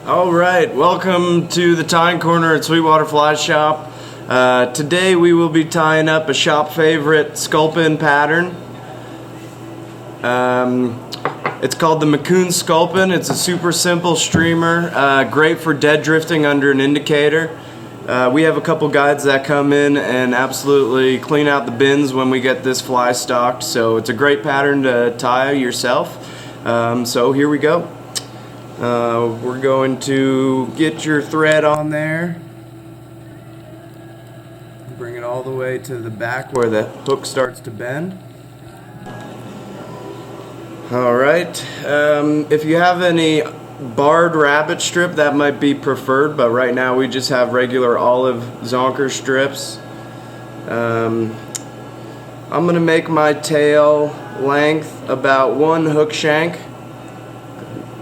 Alright, welcome to the tying corner at Sweetwater Fly Shop. Today we will be tying up a shop favorite Sculpin pattern. It's called the McCune's Sculpin. It's a super simple streamer, great for dead drifting under an indicator. We have a couple guides that come in and absolutely clean out the bins when we get this fly stocked, so it's a great pattern to tie yourself. So here we go. We're going to get your thread on there, bring it all the way to the back where the hook starts to bend. Alright, if you have any barred rabbit strip, that might be preferred, but right now we just have regular olive zonker strips. I'm going to make my tail length about one hook shank.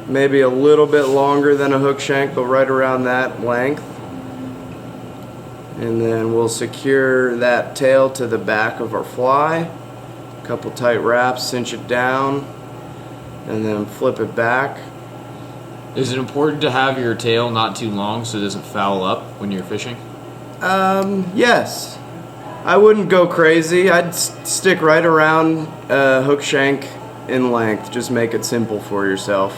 Maybe a little bit longer than a hook shank, but right around that length. And then we'll secure that tail to the back of our fly. A couple tight wraps, cinch it down, and then flip it back. Is it important to have your tail not too long so it doesn't foul up when you're fishing? Yes. I wouldn't go crazy. I'd stick right around hook shank in length. Just make it simple for yourself.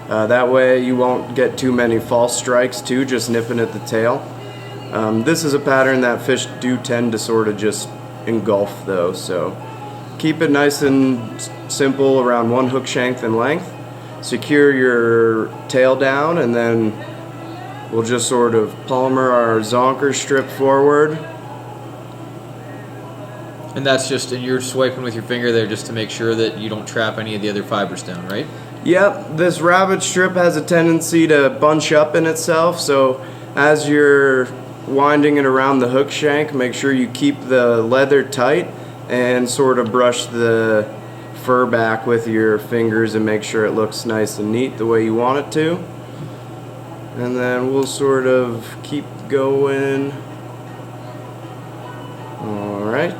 That way you won't get too many false strikes too, just nipping at the tail. This is a pattern that fish do tend to sort of just engulf though, so keep it nice and simple around one hook shank in length. Secure your tail down, and then we'll just sort of palmer our zonker strip forward. And that's just, and you're swiping with your finger there just to make sure that you don't trap any of the other fibers down, right? Yep, this rabbit strip has a tendency to bunch up in itself, so as you're winding it around the hook shank, make sure you keep the leather tight and sort of brush the fur back with your fingers and make sure it looks nice and neat the way you want it to. And then we'll sort of keep going. Alright.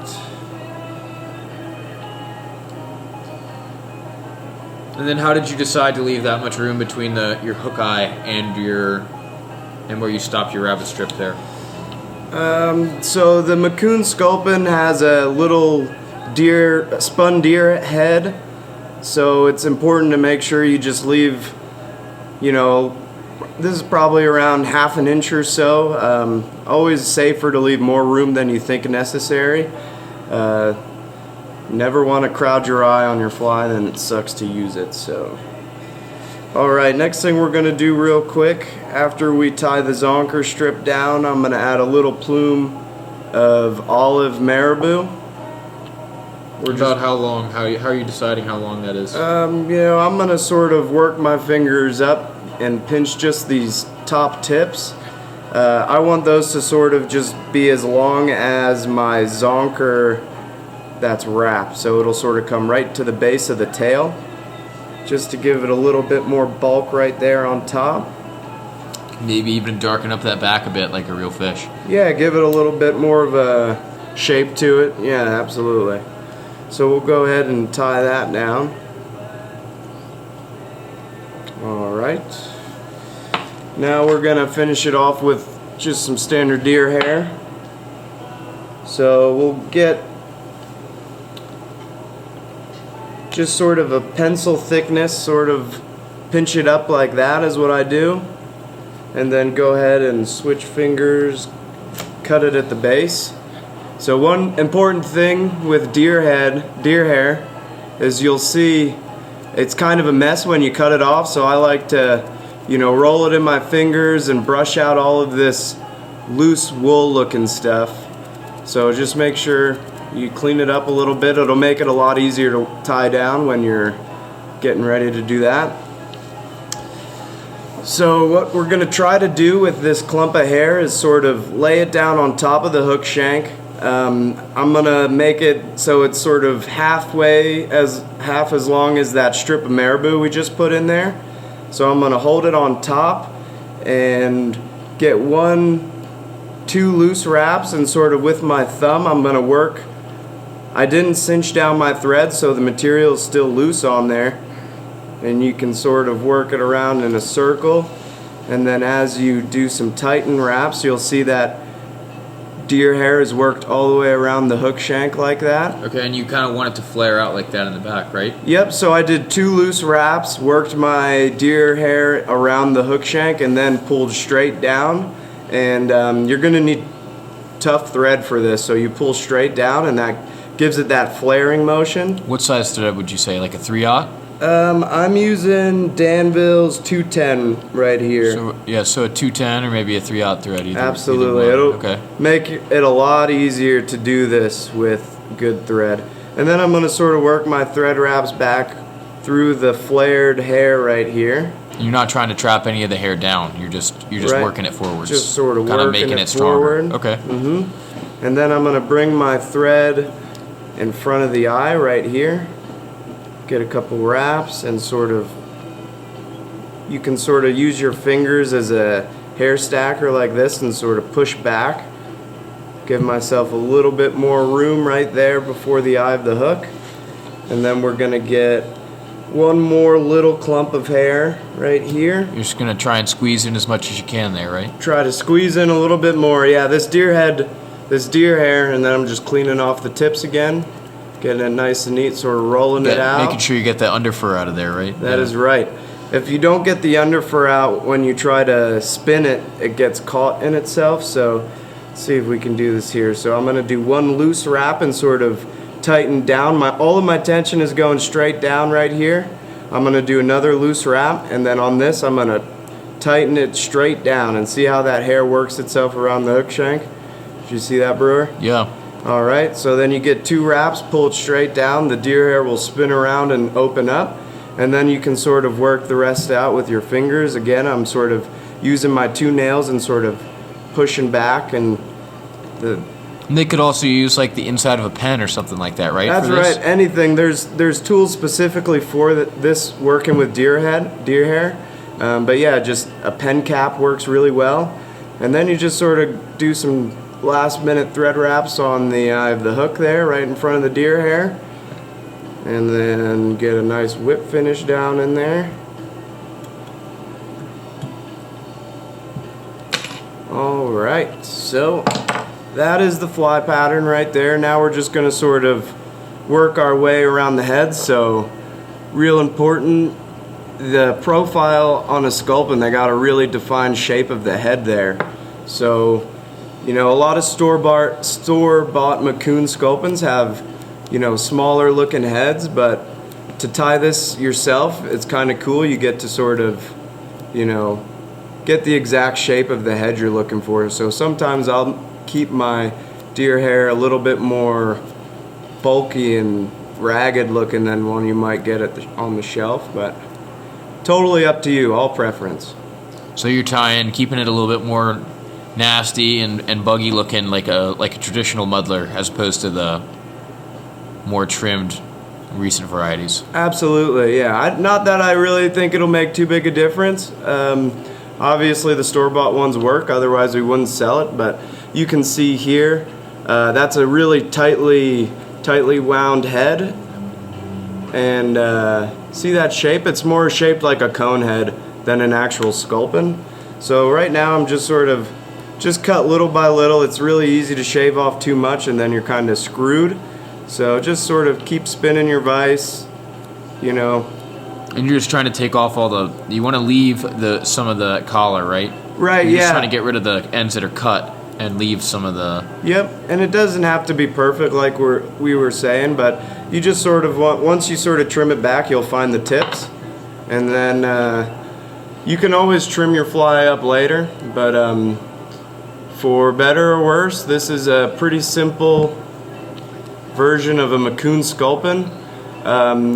And then how did you decide to leave that much room between your hook eye and where you stopped your rabbit strip there? So the McCune's Sculpin has a little spun deer head, so it's important to make sure you just leave, this is probably around ½ an inch or so. Always safer to leave more room than you think necessary. Never want to crowd your eye on your fly, then it sucks to use it. So, alright, next thing we're going to do real quick, after we tie the zonker strip down, I'm going to add a little plume of olive marabou. About how long? How are you deciding how long that is? I'm going to sort of work my fingers up and pinch just these top tips. I want those to sort of just be as long as my zonker that's wrapped, so it'll sort of come right to the base of the tail, just to give it a little bit more bulk right there on top. Maybe even darken up that back a bit like a real fish. Yeah, give it a little bit more of a shape to it. Yeah, absolutely. So we'll go ahead and tie that down. Alright. Now we're going to finish it off with just some standard deer hair. So we'll get just sort of a pencil thickness, sort of pinch it up like that is what I do, and then go ahead and switch fingers, cut it at the base. So one important thing with deer hair is you'll see it's kind of a mess when you cut it off, so I like to roll it in my fingers and brush out all of this loose wool looking stuff. So just make sure you clean it up a little bit. It'll make it a lot easier to tie down when you're getting ready to do that. So what we're going to try to do with this clump of hair is sort of lay it down on top of the hook shank. I'm going to make it so it's sort of half as long as that strip of marabou we just put in there. So I'm going to hold it on top and get 2 loose wraps, and sort of with my thumb I'm going to work. I didn't cinch down my thread, so the material is still loose on there, and you can sort of work it around in a circle And then as you do some tighten wraps, you'll see that deer hair is worked all the way around the hook shank like that. Okay, and you kind of want it to flare out like that in the back, right? Yep, so I did 2 loose wraps, worked my deer hair around the hook shank, and then pulled straight down. And you're gonna need tough thread for this, so you pull straight down and that gives it that flaring motion. What size thread would you say, like a 3/0? I'm using Danville's 210 right here. So yeah, so a 210 or maybe a 3/0 thread. Absolutely, it'll make it a lot easier to do this with good thread. And then I'm going to sort of work my thread wraps back through the flared hair right here. You're not trying to trap any of the hair down. You're just right. working it forwards. Just sort of kind of working making it stronger. forward. Okay. And then I'm going to bring my thread in front of the eye right here. Get a couple wraps and sort of, you can sort of use your fingers as a hair stacker like this and sort of push back. Give myself a little bit more room right there before the eye of the hook. And then we're gonna get one more little clump of hair right here. You're just gonna try and squeeze in as much as you can there, right? Try to squeeze in a little bit more. Yeah, this deer hair, and then I'm just cleaning off the tips again. Getting it nice and neat, sort of rolling it out. Making sure you get that underfur out of there, right? That is right. If you don't get the underfur out when you try to spin it, it gets caught in itself. So let's see if we can do this here. So I'm going to do 1 loose wrap and sort of tighten down. All of my tension is going straight down right here. I'm going to do another loose wrap, and then on this I'm going to tighten it straight down and see how that hair works itself around the hook shank. Did you see that, Brewer? Yeah. Alright, so then you get 2 wraps, pull it straight down, the deer hair will spin around and open up, and then you can sort of work the rest out with your fingers. Again, I'm sort of using my 2 nails and sort of pushing back, and they could also use like the inside of a pen or something like that, right? That's right, anything. There's tools specifically for this working with deer hair, but yeah, just a pen cap works really well. And then you just sort of do some last minute thread wraps on the eye of the hook there, right in front of the deer hair, and then get a nice whip finish down in there. Alright, so that is the fly pattern right there. Now we're just going to sort of work our way around the head. So real important, the profile on a Sculpin, they got a really defined shape of the head there. So you know, a lot of store-bought McCune's Sculpins have, you know, smaller looking heads, but to tie this yourself, it's kind of cool. You get to sort of, you know, get the exact shape of the head you're looking for. So sometimes I'll keep my deer hair a little bit more bulky and ragged looking than one you might get on the shelf, but totally up to you, all preference. So you're keeping it a little bit more nasty and buggy looking, like a traditional muddler, as opposed to the more trimmed recent varieties. Absolutely, yeah. Not that I really think it'll make too big a difference. Obviously the store-bought ones work, otherwise we wouldn't sell it, but you can see here, that's a really tightly wound head, and see that shape? It's more shaped like a cone head than an actual Sculpin. So right now I'm just sort of cut little by little. It's really easy to shave off too much and then you're kind of screwed. So just sort of keep spinning your vise, you know. And you're just trying to take off you want to leave some of the collar, right? Right, you're just yeah. trying to get rid of the ends that are cut and leave some of the... Yep, and it doesn't have to be perfect like we were saying, but you just sort of once you sort of trim it back, you'll find the tips. And then you can always trim your fly up later, but for better or worse, this is a pretty simple version of a McCune's Sculpin.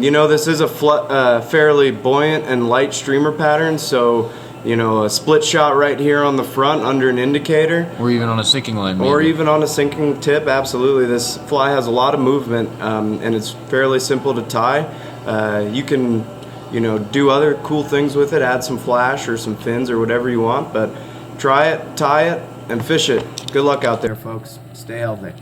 You know, this is a fairly buoyant and light streamer pattern, so you know, a split shot right here on the front under an indicator. Or even on a sinking line, maybe. Or even on a sinking tip, absolutely. This fly has a lot of movement, and it's fairly simple to tie. You can, you know, do other cool things with it, add some flash or some fins or whatever you want, but try it, tie it, and fish it. Good luck out there, folks. Stay healthy.